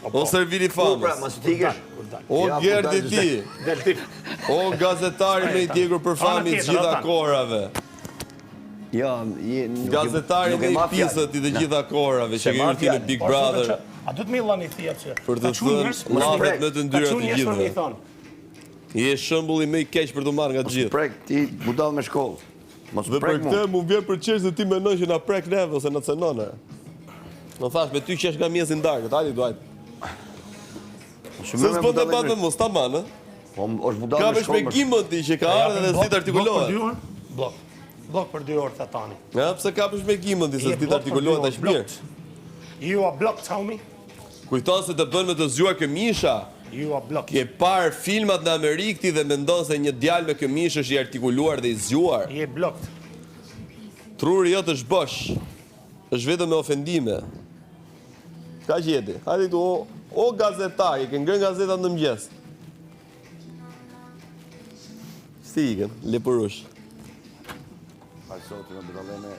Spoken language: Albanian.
O serviri famës. O Gerdi ti. O gazetari me i djegur për famit gjitha korave. Gazetari me i pisët i të gjitha korave që ke ti në Big Brother. A du të millani thia që... Për të thënë lavët më të ndyra të gjithë. I e shëmbulli me i keq për të marrë nga gjithë. Mos prek, ti budall me shkollë. Dhe për këtë mu vjen për qesh dhe ti menon që na prek neve ose na cënone. Në thash, me ty qesh nga mjesin darkët, hajde duajt. Se s'po të batë me mu, s'ta manë, ka me shpegimën ti që ka ardhe dhe s'di të artikulohet. Blok për 2 orë, tani. Ja, pëse ka me shpegimën ti se s'di të artikulohet është mirë. You are blocked, homie. Kujton se të bën me të zgjuar këmisha. You are blocked. Ke parë filmat në Amerikë ti dhe mendon se një djalë me këmishë është i artikuluar dhe i zgjuar. Je blocked. Truri jot është bosh. Është vetëm me ofendime. Ka gjeti. Hajde tu o gazetari, ke ngrënë gazetat në mëngjes. Si ikën, lepurush. Pasot në budallë me